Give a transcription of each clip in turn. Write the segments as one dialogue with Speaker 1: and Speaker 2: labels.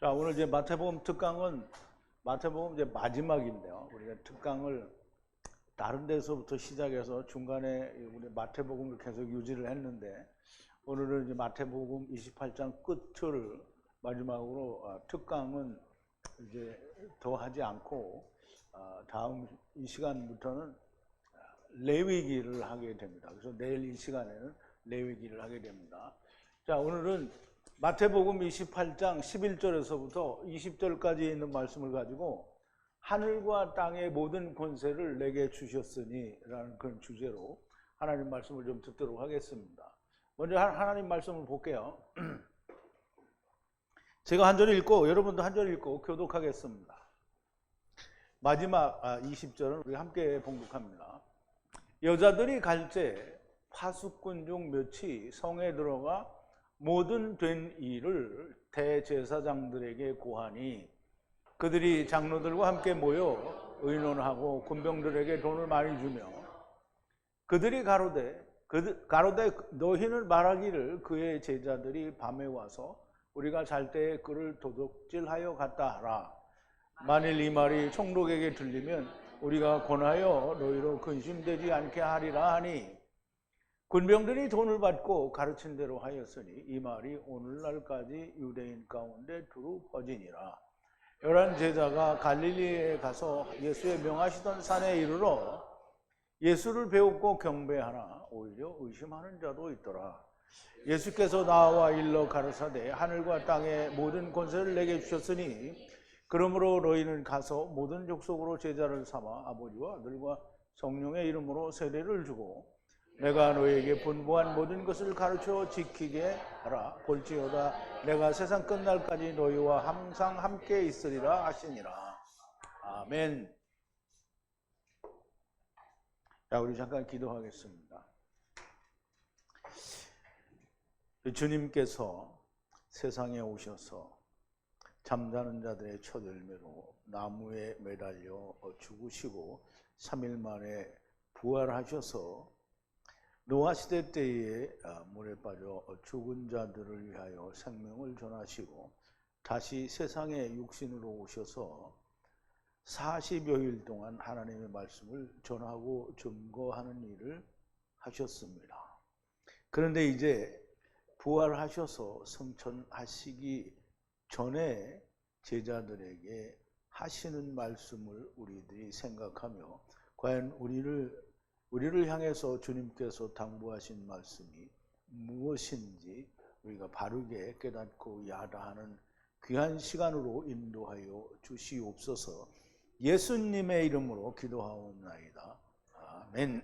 Speaker 1: 자, 오늘 이제 마태복음 특강은 마태복음 이제 마지막인데요. 우리가 특강을 다른 데서부터 시작해서 중간에 우리 마태복음을 계속 유지를 했는데 오늘은 이제 마태복음 28장 끝을 마지막으로 특강은 이제 더 하지 않고 다음 이 시간부터는 레위기를 하게 됩니다. 그래서 내일 이 시간에는 레위기를 하게 됩니다. 자, 오늘은 마태복음 28장 11절에서부터 20절까지 있는 말씀을 가지고 하늘과 땅의 모든 권세를 내게 주셨으니 라는 그런 주제로 하나님 말씀을 좀 듣도록 하겠습니다. 먼저 하나님 말씀을 볼게요. 제가 한 절 읽고 여러분도 한 절 읽고 교독하겠습니다. 마지막 20절은 우리 함께 봉독합니다. 여자들이 갈새 파수꾼 중 몇이 성에 들어가 모든 된 일을 대제사장들에게 고하니 그들이 장로들과 함께 모여 의논하고 군병들에게 돈을 많이 주며 그들이 가로되 너희는 말하기를 그의 제자들이 밤에 와서 우리가 잘 때에 그를 도둑질하여 갔다 하라. 만일 이 말이 총독에게 들리면 우리가 권하여 너희로 근심되지 않게 하리라 하니 군병들이 돈을 받고 가르친 대로 하였으니 이 말이 오늘날까지 유대인 가운데 두루 퍼지니라. 11 제자가 갈릴리에 가서 예수의 명하시던 산에 이르러 예수를 배웠고 경배하나 오히려 의심하는 자도 있더라. 예수께서 나와 일러 가르사대 하늘과 땅의 모든 권세를 내게 주셨으니 그러므로 너희는 가서 모든 족속으로 제자를 삼아 아버지와 아들과 성령의 이름으로 세례를 주고 내가 너희에게 분부한 모든 것을 가르쳐 지키게 하라. 볼지어다 내가 세상 끝날까지 너희와 항상 함께 있으리라 하시니라. 아멘. 자, 우리 잠깐 기도하겠습니다. 주님께서 세상에 오셔서 잠자는 자들의 첫 열매로 나무에 매달려 죽으시고 3일 만에 부활하셔서 노아 시대 때에 물에 빠져 죽은 자들을 위하여 생명을 전하시고 다시 세상에 육신으로 오셔서 40여일 동안 하나님의 말씀을 전하고 증거하는 일을 하셨습니다. 그런데 이제 부활하셔서 승천하시기 전에 제자들에게 하시는 말씀을 우리들이 생각하며 과연 우리를 향해서 주님께서 당부하신 말씀이 무엇인지 우리가 바르게 깨닫고 야다하는 귀한 시간으로 인도하여 주시옵소서. 예수님의 이름으로 기도하옵나이다. 아멘.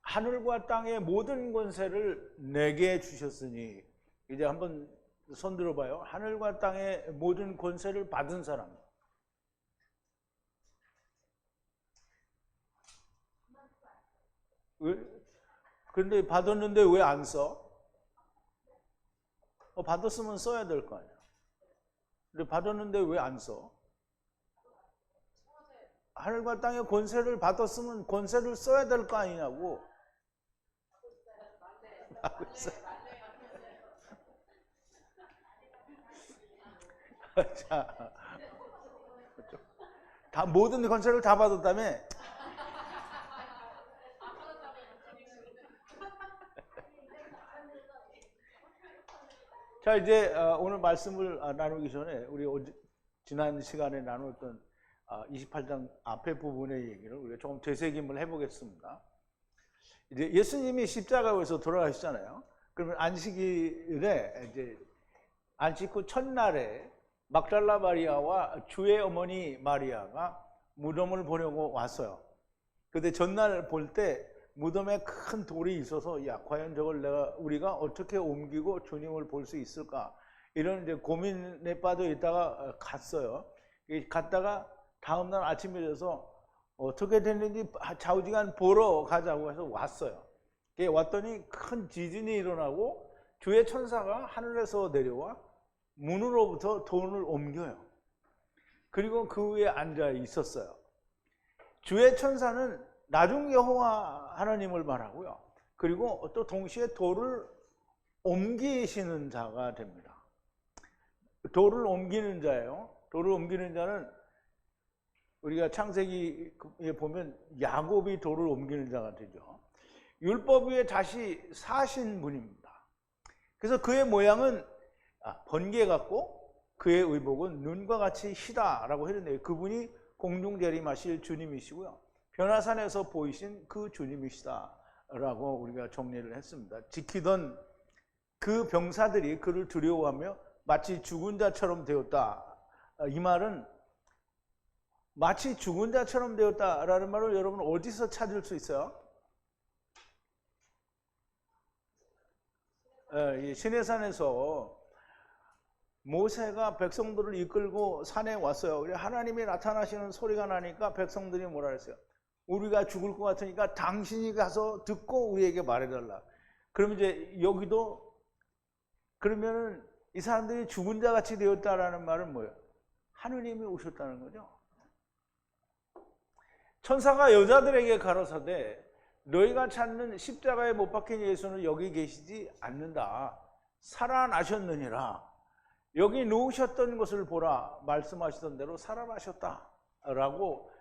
Speaker 1: 하늘과 땅의 모든 권세를 내게 주셨으니 이제 한번 손 들어봐요. 하늘과 땅의 모든 권세를 받은 사람. 그런데 받았는데 왜 안 써? 받았으면 써야 될 거 아니야. 근데 받았는데 왜 안 써? 하늘과 땅의 권세를 받았으면 권세를 써야 될 거 아니냐고. 자, 다 모든 권세를 다 받았다며. 자, 이제 오늘 말씀을 나누기 전에 우리 지난 시간에 나눴던 28장 앞에 부분의 얘기를 우리가 조금 되새김을 해보겠습니다. 이제 예수님이 십자가에서 돌아가시잖아요. 그러면 안식일에 이제 안식 후 첫날에 막달라 마리아와 주의 어머니 마리아가 무덤을 보려고 왔어요. 근데 전날 볼 때 무덤에 큰 돌이 있어서 야 과연 저걸 우리가 어떻게 옮기고 주님을 볼 수 있을까 이런 이제 고민에 빠져 있다가 갔어요. 갔다가 다음날 아침에 돼서 어떻게 됐는지 좌우지간 보러 가자고 해서 왔어요. 왔더니 큰 지진이 일어나고 주의 천사가 하늘에서 내려와 문으로부터 돌을 옮겨요. 그리고 그 위에 앉아 있었어요. 주의 천사는 나중 여호와 하나님을 말하고요. 그리고 또 동시에 돌을 옮기시는 자가 됩니다. 돌을 옮기는 자예요. 돌을 옮기는 자는 우리가 창세기에 보면 야곱이 돌을 옮기는 자가 되죠. 율법 위에 다시 사신 분입니다. 그래서 그의 모양은 번개 같고 그의 의복은 눈과 같이 희다라고 했는데, 그분이 공중 재림하실 주님이시고요. 변화산에서 보이신 그 주님이시다라고 우리가 정리를 했습니다. 지키던 그 병사들이 그를 두려워하며 마치 죽은 자처럼 되었다. 이 말은 마치 죽은 자처럼 되었다라는 말을 여러분 어디서 찾을 수 있어요? 시내산에서 모세가 백성들을 이끌고 산에 왔어요. 하나님이 나타나시는 소리가 나니까 백성들이 뭐라 했어요? 우리가 죽을 것 같으니까 당신이 가서 듣고 우리에게 말해달라. 그럼 이제 여기도 그러면은 이 사람들이 죽은 자 같이 되었다라는 말은 뭐예요? 하느님이 오셨다는 거죠. 천사가 여자들에게 가로사대 너희가 찾는 십자가에 못 박힌 예수는 여기 계시지 않는다. 살아나셨느니라. 여기 누우셨던 것을 보라. 말씀하시던 대로 살아나셨다라고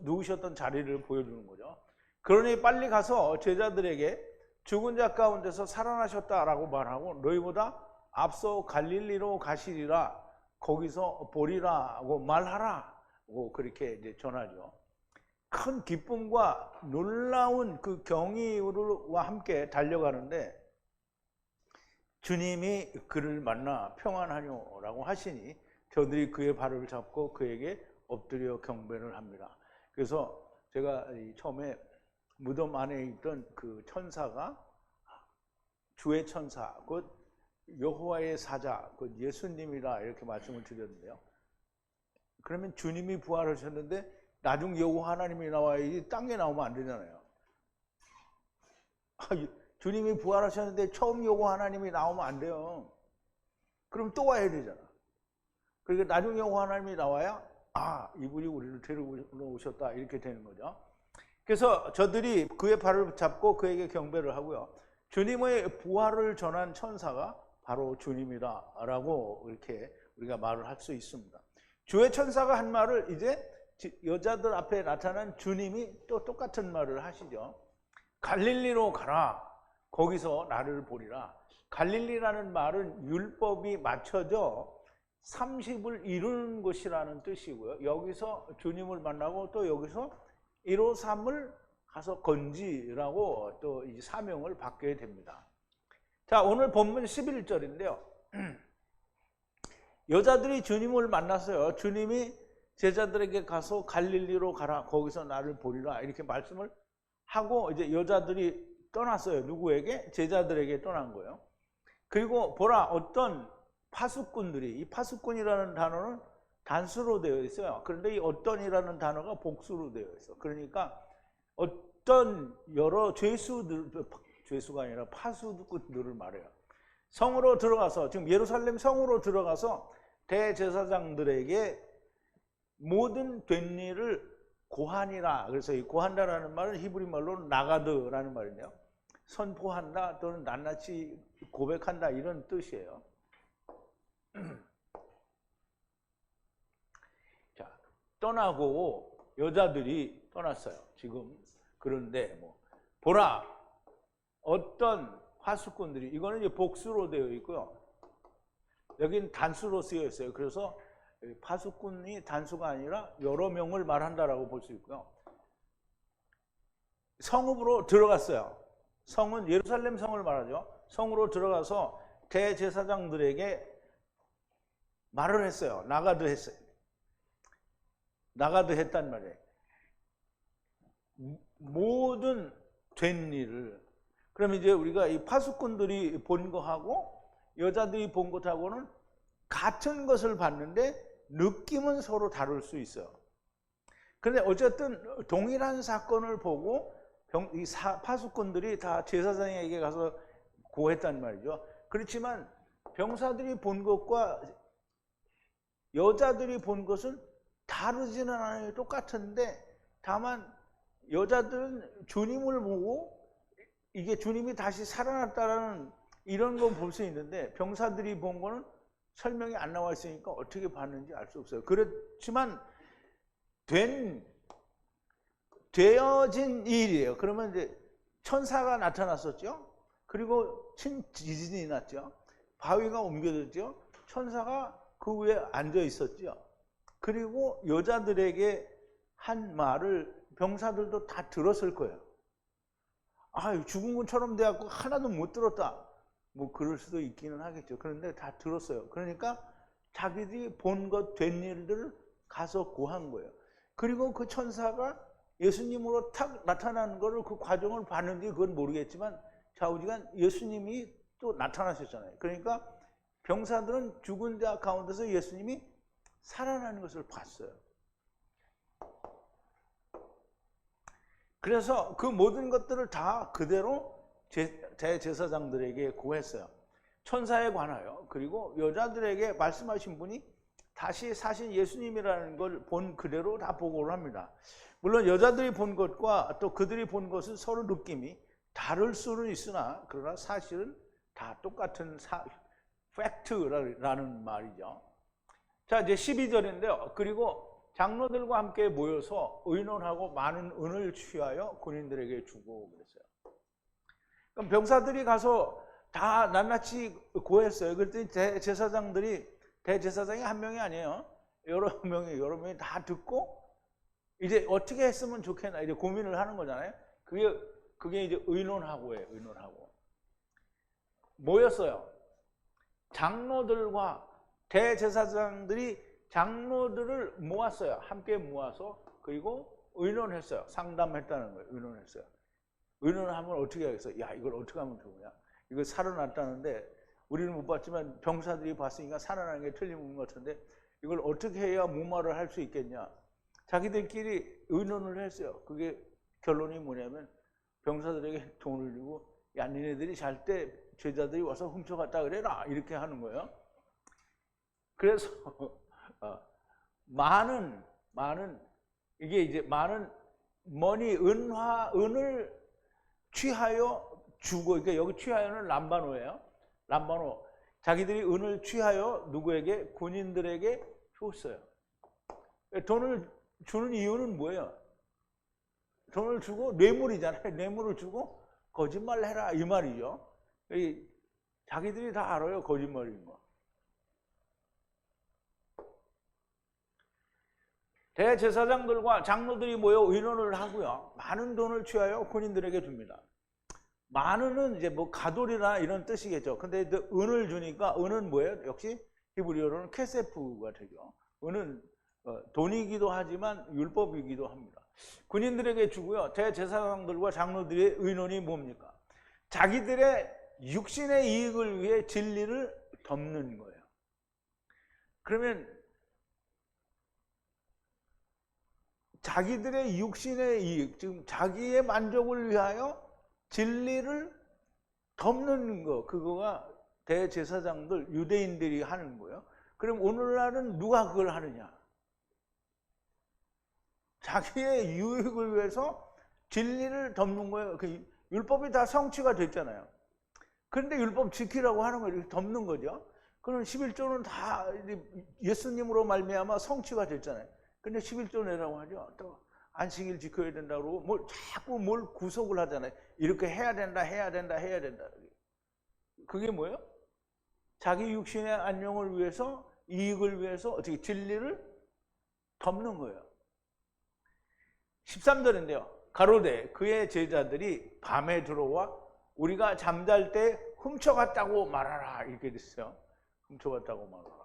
Speaker 1: 누우셨던 자리를 보여주는 거죠. 그러니 빨리 가서 제자들에게 죽은 자 가운데서 살아나셨다라고 말하고 너희보다 앞서 갈릴리로 가시리라. 거기서 보리라고 말하라고 그렇게 이제 전하죠. 큰 기쁨과 놀라운 그 경이와 함께 달려가는데 주님이 그를 만나 평안하뇨라고 하시니 저들이 그의 발을 잡고 그에게 엎드려 경배를 합니다. 그래서 제가 처음에 무덤 안에 있던 그 천사가 주의 천사, 곧 여호와의 사자, 곧 예수님이라 이렇게 말씀을 드렸는데요. 그러면 주님이 부활하셨는데 나중 여호와 하나님이 나와야지 땅에 나오면 안 되잖아요. 주님이 부활하셨는데 처음 여호와 하나님이 나오면 안 돼요. 그럼 또 와야 되잖아. 그러니까 나중 여호와 하나님이 나와야 이분이 우리를 데리고 오셨다 이렇게 되는 거죠. 그래서 저들이 그의 발을 잡고 그에게 경배를 하고요. 주님의 부활을 전한 천사가 바로 주님이다라고 이렇게 우리가 말을 할 수 있습니다. 주의 천사가 한 말을 이제 여자들 앞에 나타난 주님이 또 똑같은 말을 하시죠. 갈릴리로 가라. 거기서 나를 보리라. 갈릴리라는 말은 율법이 맞춰져 30을 이루는 곳이라는 뜻이고요. 여기서 주님을 만나고 또 여기서 153을 가서 건지라고 또 이 사명을 받게 됩니다. 자, 오늘 본문 11절인데요. 여자들이 주님을 만났어요. 주님이 제자들에게 가서 갈릴리로 가라. 거기서 나를 보리라. 이렇게 말씀을 하고 이제 여자들이 떠났어요. 누구에게? 제자들에게 떠난 거예요. 그리고 보라, 어떤 파수꾼들이, 이 파수꾼이라는 단어는 단수로 되어 있어요. 그런데 이 어떤이라는 단어가 복수로 되어 있어요. 그러니까 어떤 여러 죄수가 아니라 파수꾼들을 말해요. 성으로 들어가서, 지금 예루살렘 성으로 들어가서 대제사장들에게 모든 된 일을 고한이라, 그래서 이 고한다라는 말은 히브리 말로 나가드라는 말이네요. 선포한다 또는 낱낱이 고백한다 이런 뜻이에요. 자, 떠나고 여자들이 떠났어요. 지금 그런데 보라, 어떤 파수꾼들이, 이거는 이제 복수로 되어 있고요. 여긴 단수로 쓰여 있어요. 그래서 파수꾼이 단수가 아니라 여러 명을 말한다라고 볼 수 있고요. 성읍으로 들어갔어요. 성은 예루살렘 성을 말하죠. 성으로 들어가서 대제사장들에게 말을 했어요. 나가드 했어요. 나가드 했단 말이에요. 모든 된 일을. 그럼 이제 우리가 이 파수꾼들이 본 거하고 여자들이 본 것하고는 같은 것을 봤는데 느낌은 서로 다를 수 있어요. 그런데 어쨌든 동일한 사건을 보고 이 파수꾼들이 다 제사장에게 가서 고했단 말이죠. 그렇지만 병사들이 본 것과 여자들이 본 것은 다르지는 않아요. 똑같은데 다만 여자들은 주님을 보고 이게 주님이 다시 살아났다라는 이런 건 볼 수 있는데 병사들이 본 거는 설명이 안 나와 있으니까 어떻게 봤는지 알 수 없어요. 그렇지만 되어진 일이에요. 그러면 이제 천사가 나타났었죠. 그리고 지진이 났죠. 바위가 옮겨졌죠. 천사가 그 위에 앉아 있었죠. 그리고 여자들에게 한 말을 병사들도 다 들었을 거예요. 아, 죽은 것처럼 돼갖고 하나도 못 들었다. 뭐 그럴 수도 있기는 하겠죠. 그런데 다 들었어요. 그러니까 자기들이 본 것 된 일들을 가서 고한 거예요. 그리고 그 천사가 예수님으로 탁 나타나는 거를 그 과정을 봤는지 그건 모르겠지만 좌우지간 예수님이 또 나타나셨잖아요. 그러니까 병사들은 죽은 자 가운데서 예수님이 살아나는 것을 봤어요. 그래서 그 모든 것들을 다 그대로 대제사장들에게 고했어요. 천사에 관하여. 그리고 여자들에게 말씀하신 분이 다시 사신 예수님이라는 걸 본 그대로 다 보고를 합니다. 물론 여자들이 본 것과 또 그들이 본 것은 서로 느낌이 다를 수는 있으나 그러나 사실은 다 똑같은 팩트라는 말이죠. 자, 이제 12절인데요. 그리고 장로들과 함께 모여서 의논하고 많은 은을 취하여 군인들에게 주고 그랬어요. 그럼 병사들이 가서 다 낱낱이 고했어요. 그랬더니 대제사장이 한 명이 아니에요. 여러 명이 다 듣고 이제 어떻게 했으면 좋겠나 이제 고민을 하는 거잖아요. 그게 이제 의논하고예요. 의논하고 모였어요. 장로들과 대제사장들이 장로들을 모았어요. 함께 모아서 그리고 의논했어요. 상담했다는 거예요. 의논했어요. 의논하면 어떻게 하겠어요? 야, 이걸 어떻게 하면 좋으냐? 이거 살아났다는데 우리는 못 봤지만 병사들이 봤으니까 살아나는 게 틀림없는 것 같은데 이걸 어떻게 해야 무마를 할 수 있겠냐? 자기들끼리 의논을 했어요. 그게 결론이 뭐냐면 병사들에게 돈을 주고 야, 니네들이 잘 때 제자들이 와서 훔쳐갔다 그래라 이렇게 하는 거예요. 그래서 많은 이게 이제 많은 은을 취하여 주고, 그러니까 여기 취하여는 람바노예요. 람바노. 자기들이 은을 취하여 누구에게? 군인들에게 줬어요. 돈을 주는 이유는 뭐예요? 돈을 주고 뇌물이잖아요. 뇌물을 주고 거짓말 해라 이 말이죠. 자기들이 다 알아요. 거짓말인 거. 대제사장들과 장로들이 모여 의논을 하고요. 많은 돈을 취하여 군인들에게 줍니다. 많은은 이제 뭐 가돌이나 이런 뜻이겠죠. 근데 은을 주니까 은은 뭐예요? 역시 히브리어로는 케세프가 되죠. 은은 돈이기도 하지만 율법이기도 합니다. 군인들에게 주고요. 대제사장들과 장로들의 의논이 뭡니까? 자기들의 육신의 이익을 위해 진리를 덮는 거예요. 그러면 자기들의 육신의 이익, 지금 자기의 만족을 위하여 진리를 덮는 거, 그거가 대제사장들, 유대인들이 하는 거예요. 그럼 오늘날은 누가 그걸 하느냐? 자기의 유익을 위해서 진리를 덮는 거예요. 그 율법이 다 성취가 됐잖아요. 그런데 율법 지키라고 하는 거예요. 덮는 거죠. 그럼 11조는 다 예수님으로 말미암아 성취가 됐잖아요. 근데 11조 내라고 하죠. 또 안식일 지켜야 된다고 그러고 자꾸 뭘 구속을 하잖아요. 이렇게 해야 된다. 그게 뭐예요? 자기 육신의 안녕을 위해서, 이익을 위해서 어떻게 진리를 덮는 거예요. 13절인데요. 가로되 그의 제자들이 밤에 들어와 우리가 잠잘 때 훔쳐갔다고 말하라 이렇게 됐어요. 훔쳐갔다고 말하라.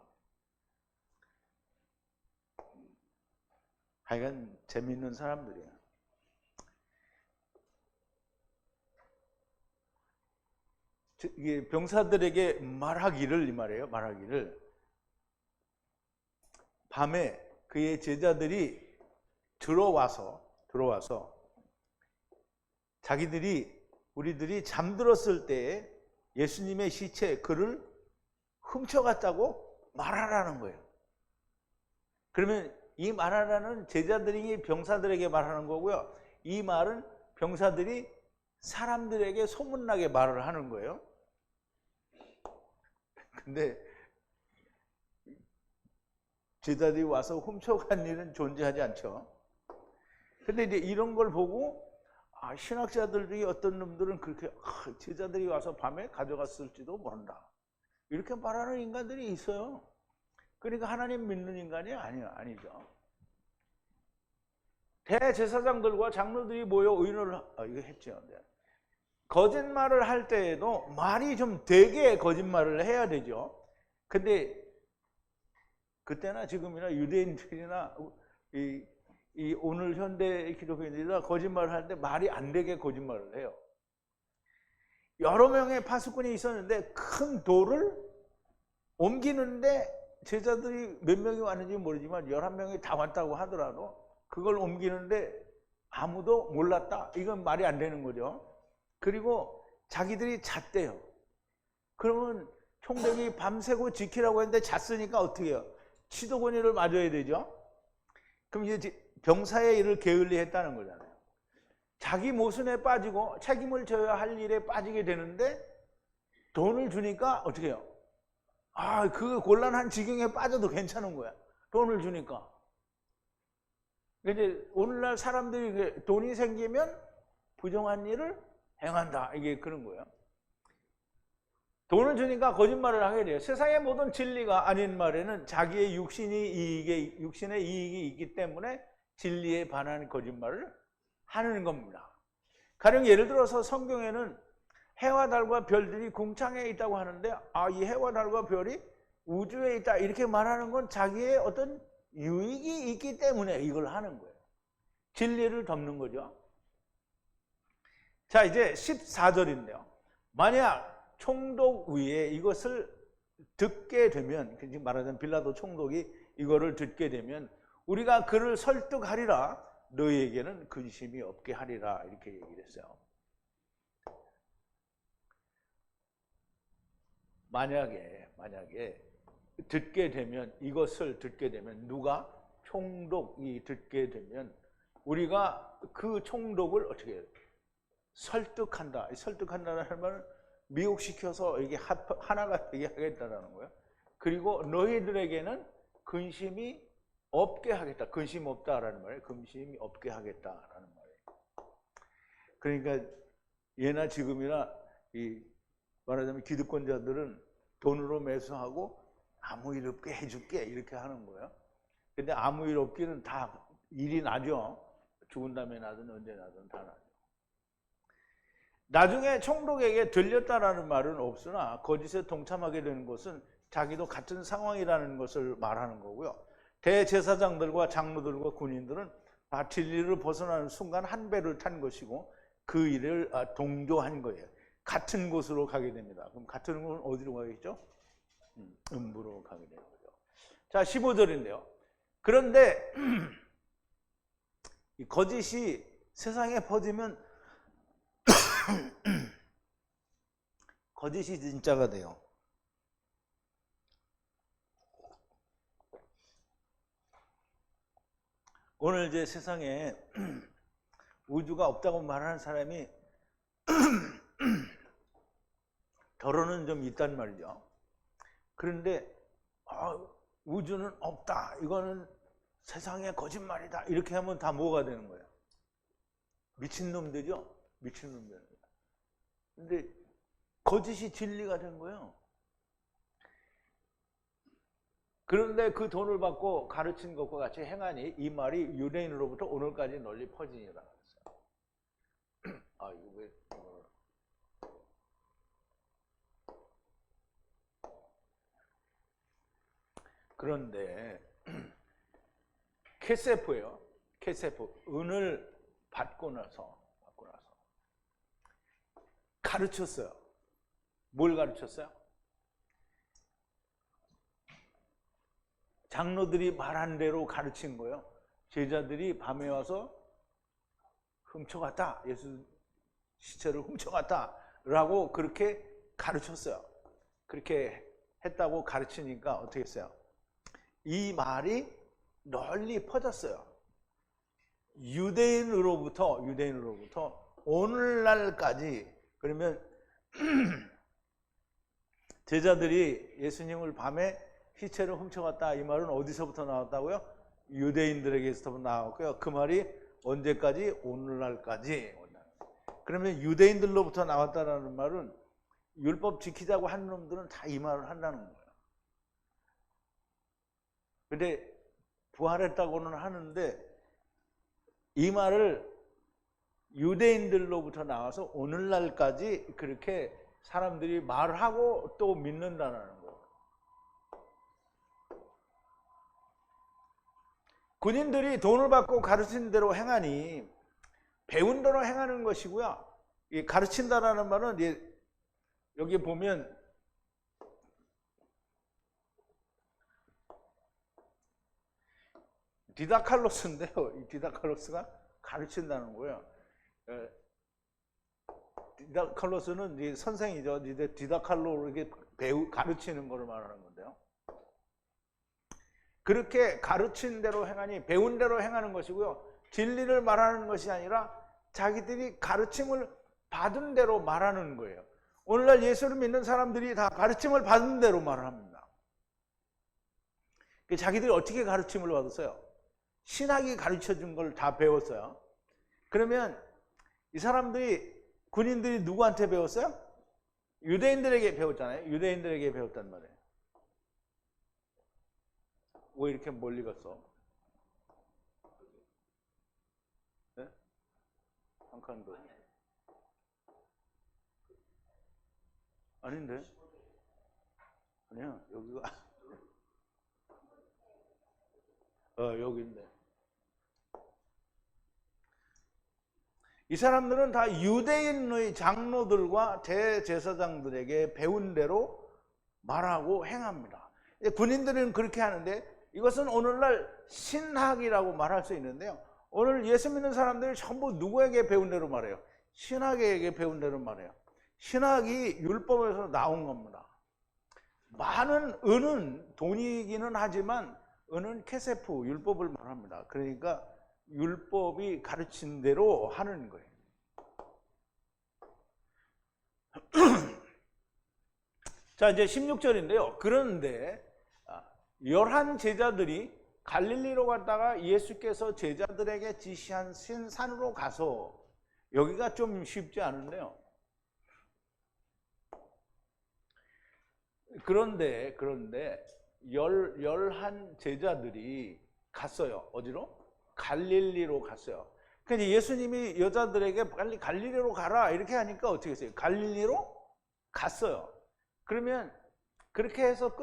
Speaker 1: 하여간 재미있는 사람들이에요. 이게 병사들에게 말하기를, 이 말이에요. 말하기를 밤에 그의 제자들이 들어와서 우리들이 잠들었을 때 예수님의 시체 그를 훔쳐갔다고 말하라는 거예요. 그러면 이 말하라는 제자들이 병사들에게 말하는 거고요. 이 말은 병사들이 사람들에게 소문나게 말을 하는 거예요. 근데 제자들이 와서 훔쳐간 일은 존재하지 않죠. 근데 이제 이런 걸 보고 신학자들이 어떤 놈들은 그렇게 제자들이 와서 밤에 가져갔을지도 모른다 이렇게 말하는 인간들이 있어요. 그러니까 하나님 믿는 인간이 아니죠. 대제사장들과 장로들이 모여 의논을 이거 했죠. 거짓말을 할 때에도 말이 좀 되게 거짓말을 해야 되죠. 근데 그때나 지금이나 유대인들이나 이 오늘 현대 기독교인들이나 거짓말을 할 때 말이 안 되게 거짓말을 해요. 여러 명의 파수꾼이 있었는데 큰 돌을 옮기는데 제자들이 몇 명이 왔는지 모르지만 11명이 다 왔다고 하더라도 그걸 옮기는데 아무도 몰랐다. 이건 말이 안 되는 거죠. 그리고 자기들이 잤대요. 그러면 총독이 밤새고 지키라고 했는데 잤으니까 어떻게 해요? 치도권위를 맞아야 되죠. 그럼 이제 병사의 일을 게을리했다는 거잖아요. 자기 모순에 빠지고 책임을 져야 할 일에 빠지게 되는데 돈을 주니까 어떻게 해요? 그 곤란한 지경에 빠져도 괜찮은 거야. 돈을 주니까. 이제 오늘날 사람들이 돈이 생기면 부정한 일을 행한다. 이게 그런 거예요. 돈을 주니까 거짓말을 하게 돼요. 세상의 모든 진리가 아닌 말에는 자기의 육신의 이익이 있기 때문에 진리에 반한 거짓말을 하는 겁니다. 가령 예를 들어서 성경에는 해와 달과 별들이 궁창에 있다고 하는데 이 해와 달과 별이 우주에 있다 이렇게 말하는 건 자기의 어떤 유익이 있기 때문에 이걸 하는 거예요. 진리를 덮는 거죠. 자, 이제 14절인데요. 만약 총독 위에 이것을 듣게 되면, 지금 말하자면 빌라도 총독이 이거를 듣게 되면 우리가 그를 설득하리라. 너희에게는 근심이 없게 하리라. 이렇게 얘기를 했어요. 만약에 듣게 되면, 이것을 듣게 되면, 누가? 총독이 듣게 되면 우리가 그 총독을 어떻게 해요? 설득한다. 설득한다는 말은 미혹시켜서 이게 하나가 되게 하겠다라는 거예요. 그리고 너희들에게는 근심이 없게 하겠다. 근심 없다라는 말이에요. 근심이 없게 하겠다라는 말이에요. 그러니까 예나 지금이나 말하자면 기득권자들은 돈으로 매수하고 아무 일 없게 해줄게 이렇게 하는 거예요. 근데 아무 일 없기는 다 일이 나죠. 죽은 다음에 나든 언제 나든 다 나죠. 나중에 총독에게 들렸다라는 말은 없으나 거짓에 동참하게 되는 것은 자기도 같은 상황이라는 것을 말하는 거고요. 대제사장들과 장로들과 군인들은 다 진리를 벗어나는 순간 한 배를 탄 것이고 그 일을 동조한 거예요. 같은 곳으로 가게 됩니다. 그럼 같은 곳은 어디로 가겠죠? 음부로 가게 되는 거죠. 자, 15절인데요. 그런데 이 거짓이 세상에 퍼지면 거짓이 진짜가 돼요. 오늘 이제 세상에 우주가 없다고 말하는 사람이 결혼은 좀 있단 말이죠. 그런데 우주는 없다. 이거는 세상의 거짓말이다. 이렇게 하면 다 뭐가 되는 거예요? 미친놈들이죠. 미친놈들. 근데 거짓이 진리가 된 거예요. 그런데 그 돈을 받고 가르친 것과 같이 행하니 이 말이 유대인으로부터 오늘까지 널리 퍼지니라 그랬어요. 이거 왜 그런데 케세프예요. 케세프. 은을 받고 나서 가르쳤어요. 뭘 가르쳤어요? 장로들이 말한 대로 가르친 거예요. 제자들이 밤에 와서 훔쳐갔다. 예수 시체를 훔쳐갔다. 라고 그렇게 가르쳤어요. 그렇게 했다고 가르치니까 어떻게 했어요? 이 말이 널리 퍼졌어요. 유대인으로부터 오늘날까지. 그러면 제자들이 예수님을 밤에 시체를 훔쳐갔다, 이 말은 어디서부터 나왔다고요? 유대인들에게서 나왔고요. 그 말이 언제까지? 오늘날까지. 그러면 유대인들로부터 나왔다라는 말은 율법 지키자고 하는 놈들은 다 이 말을 한다는 거예요. 근데 부활했다고는 하는데 이 말을 유대인들로부터 나와서 오늘날까지 그렇게 사람들이 말을 하고 또 믿는다는 거예요. 군인들이 돈을 받고 가르친 대로 행하니 배운 대로 행하는 것이고요. 이 가르친다라는 말은 여기 보면 디다칼로스인데요. 이 디다칼로스가 가르친다는 거예요. 디다칼로스는 이제 선생이죠. 이제 디다칼로 이렇게 가르치는 거를 말하는 건데요. 그렇게 가르친 대로 행하니 배운 대로 행하는 것이고요. 진리를 말하는 것이 아니라 자기들이 가르침을 받은 대로 말하는 거예요. 오늘날 예수를 믿는 사람들이 다 가르침을 받은 대로 말을 합니다. 자기들이 어떻게 가르침을 받았어요? 신학이 가르쳐준 걸 다 배웠어요. 그러면 이 사람들이, 군인들이 누구한테 배웠어요? 유대인들에게 배웠잖아요. 유대인들에게 배웠단 말이에요. 왜 이렇게 멀리 갔어? 네? 한 칸 더. 아닌데? 아니야, 여기가. 여기인데. 이 사람들은 다 유대인의 장로들과 대제사장들에게 배운 대로 말하고 행합니다. 군인들은 그렇게 하는데 이것은 오늘날 신학이라고 말할 수 있는데요. 오늘 예수 믿는 사람들이 전부 누구에게 배운 대로 말해요? 신학에게 배운 대로 말해요. 신학이 율법에서 나온 겁니다. 많은 은은 돈이기는 하지만 은은 케세프, 율법을 말합니다. 그러니까 율법이 가르친 대로 하는 거예요. 자, 이제 16절인데요. 그런데 11 제자들이 갈릴리로 갔다가 예수께서 제자들에게 지시한 산으로 가서, 여기가 좀 쉽지 않은데요. 그런데 11 제자들이 갔어요. 어디로? 갈릴리로 갔어요. 그러니까 예수님이 여자들에게 빨리 갈릴리로 가라 이렇게 하니까 어떻게 했어요? 갈릴리로 갔어요. 그러면 그렇게 해서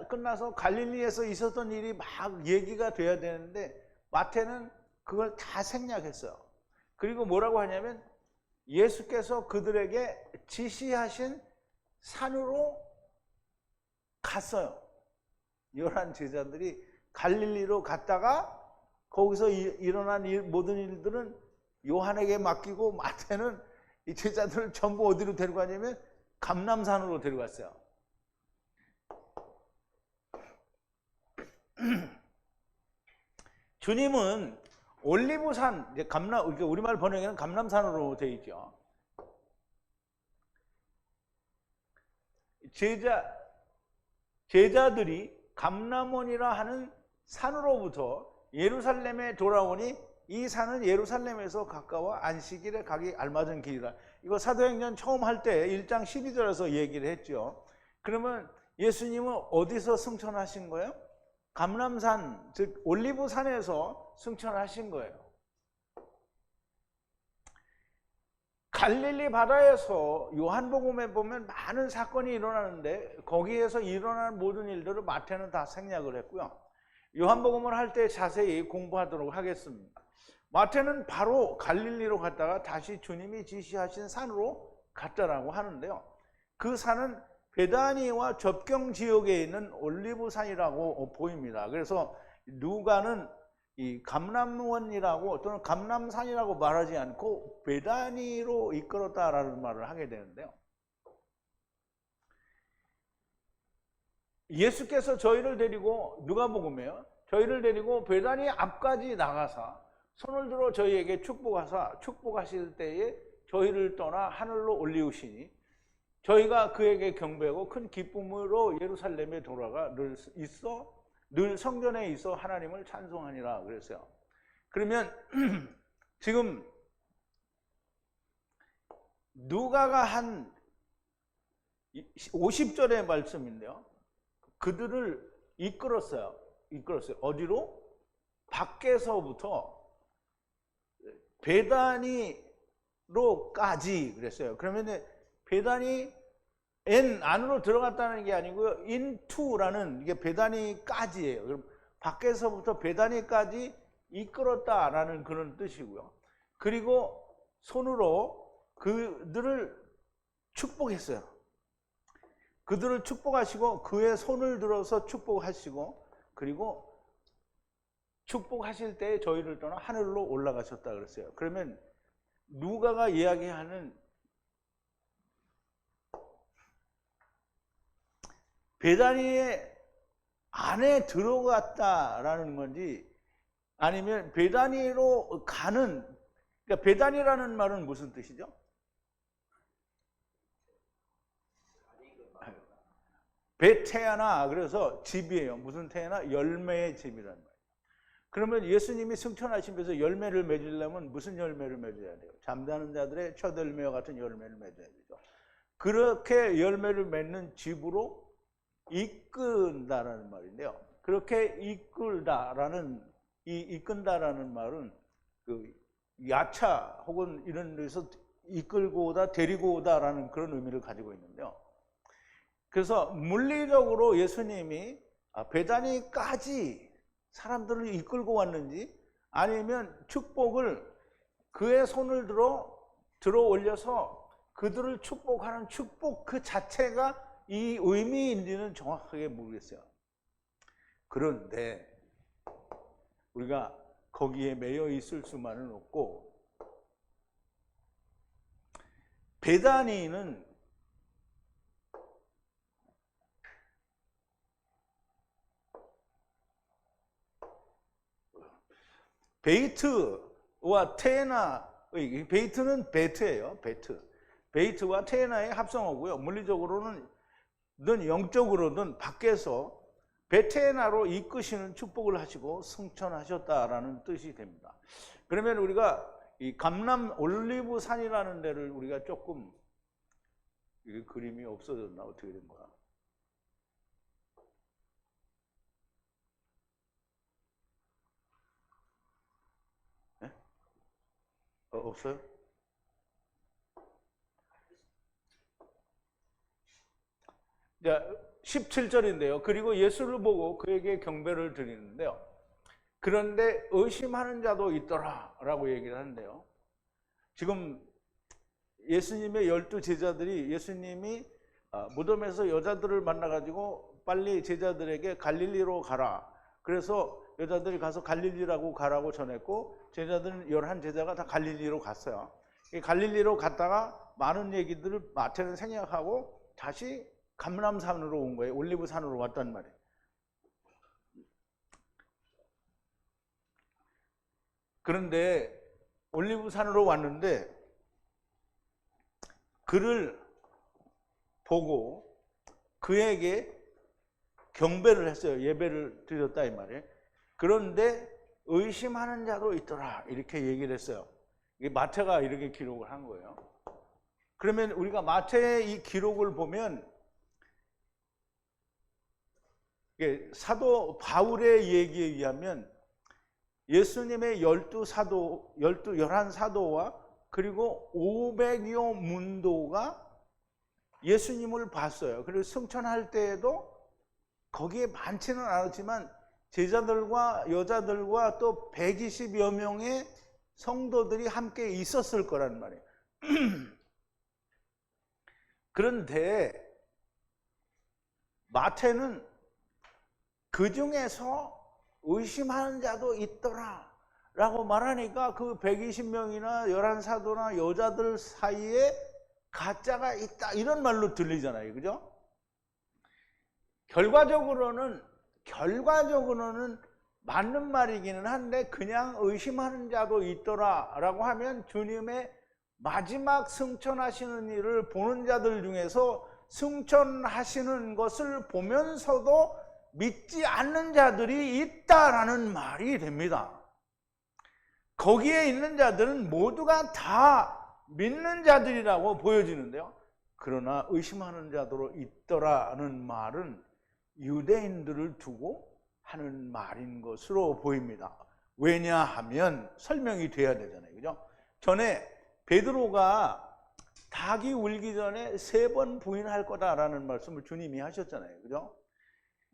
Speaker 1: 끝나서 갈릴리에서 있었던 일이 막 얘기가 돼야 되는데 마태는 그걸 다 생략했어요. 그리고 뭐라고 하냐면 예수께서 그들에게 지시하신 산으로 갔어요. 11 제자들이 갈릴리로 갔다가 거기서 일어난 모든 일들은 요한에게 맡기고 마태는 이 제자들을 전부 어디로 데려가냐면 감람산으로 데려갔어요. 주님은 올리브산, 이제 우리말 번역에는 감람산으로 되어 있죠. 제자들이 감람원이라 하는 산으로부터 예루살렘에 돌아오니 이 산은 예루살렘에서 가까워 안식일에 가기 알맞은 길이라. 이거 사도행전 처음 할 때 1장 12절에서 얘기를 했죠. 그러면 예수님은 어디서 승천하신 거예요? 감람산, 즉 올리브산에서 승천하신 거예요. 갈릴리 바다에서 요한복음에 보면 많은 사건이 일어나는데 거기에서 일어난 모든 일들을 마태는 다 생략을 했고요. 요한복음을 할 때 자세히 공부하도록 하겠습니다. 마태는 바로 갈릴리로 갔다가 다시 주님이 지시하신 산으로 갔다라고 하는데요. 그 산은 베다니와 접경 지역에 있는 올리브산이라고 보입니다. 그래서 누가는 이 감람원이라고 또는 감람산이라고 말하지 않고 베다니로 이끌었다라는 말을 하게 되는데요. 예수께서 저희를 데리고, 누가복음에요, 저희를 데리고 베다니 앞까지 나가사 손을 들어 저희에게 축복하실 때에 저희를 떠나 하늘로 올리우시니 저희가 그에게 경배하고 큰 기쁨으로 예루살렘에 돌아가 늘 성전에 있어 하나님을 찬송하니라 그랬어요. 그러면 지금 누가가 한 50절의 말씀인데요. 그들을 이끌었어요. 어디로? 밖에서부터 베다니로까지 그랬어요. 그러면 베다니 안으로 들어갔다는 게 아니고요. into라는 이게 베다니까지예요. 그럼 밖에서부터 베다니까지 이끌었다라는 그런 뜻이고요. 그리고 손으로 그들을 축복했어요. 그들을 축복하시고 그의 손을 들어서 축복하시고 그리고 축복하실 때 저희를 떠나 하늘로 올라가셨다 그랬어요. 그러면 누가가 이야기하는 베다니의 안에 들어갔다라는 건지 아니면 베다니로 가는, 그러니까 베다니라는 말은 무슨 뜻이죠? 베테아나, 그래서 집이에요. 무슨 테아나? 열매의 집이라는 말이에요. 그러면 예수님이 승천하시면서 열매를 맺으려면 무슨 열매를 맺어야 돼요? 잠자는 자들의 첫 열매와 같은 열매를 맺어야 되죠. 그렇게 열매를 맺는 집으로 이끈다라는 말인데요. 그렇게 이끌다라는 이 이끈다라는 말은 그 야차 혹은 이런 데서 이끌고 오다, 데리고 오다라는 그런 의미를 가지고 있는데요. 그래서 물리적으로 예수님이 베다니까지 사람들을 이끌고 왔는지 아니면 축복을 그의 손을 들어 올려서 그들을 축복하는 축복 그 자체가 이 의미인지는 정확하게 모르겠어요. 그런데 우리가 거기에 매여 있을 수만은 없고, 베다니는 베이트와 테나, 베이트는 베트예요. 베이트와 테나의 합성어고요. 물리적으로는 영적으로는 밖에서 베테나로 이끄시는 축복을 하시고 승천하셨다라는 뜻이 됩니다. 그러면 우리가 이 감람 올리브 산이라는 데를 우리가 조금, 이게 그림이 없어졌나 어떻게 된 거야? 네? 없어요? 자, 17절인데요. 그리고 예수를 보고 그에게 경배를 드리는데요. 그런데 의심하는 자도 있더라 라고 얘기를 하는데요. 지금 예수님의 12 제자들이 예수님이 무덤에서 여자들을 만나가지고 빨리 제자들에게 갈릴리로 가라. 그래서 여자들이 가서 갈릴리라고 가라고 전했고, 제자들은 11제자가 다 갈릴리로 갔어요. 갈릴리로 갔다가 많은 얘기들을 마태는 생략하고 다시 감람산으로 온 거예요. 올리브산으로 왔단 말이에요. 그런데 올리브산으로 왔는데 그를 보고 그에게 경배를 했어요. 예배를 드렸다 이 말이에요. 그런데 의심하는 자도 있더라 이렇게 얘기를 했어요. 이게 마태가 이렇게 기록을 한 거예요. 그러면 우리가 마태의 이 기록을 보면 사도 바울의 얘기에 의하면 예수님의 11사도와 그리고 500여 문도가 예수님을 봤어요. 그리고 승천할 때에도 거기에 많지는 않았지만 제자들과 여자들과 또 120여 명의 성도들이 함께 있었을 거란 말이에요. 그런데 마태는 그 중에서 의심하는 자도 있더라 라고 말하니까 그 120명이나 11사도나 여자들 사이에 가짜가 있다 이런 말로 들리잖아요. 그죠? 결과적으로는 맞는 말이기는 한데 그냥 의심하는 자도 있더라 라고 하면 주님의 마지막 승천하시는 일을 보는 자들 중에서 승천하시는 것을 보면서도 믿지 않는 자들이 있다라는 말이 됩니다. 거기에 있는 자들은 모두가 다 믿는 자들이라고 보여지는데요. 그러나 의심하는 자도 있더라는 말은 유대인들을 두고 하는 말인 것으로 보입니다. 왜냐하면 설명이 돼야 되잖아요. 그죠? 전에 베드로가 닭이 울기 전에 3번 부인할 거다라는 말씀을 주님이 하셨잖아요. 그죠?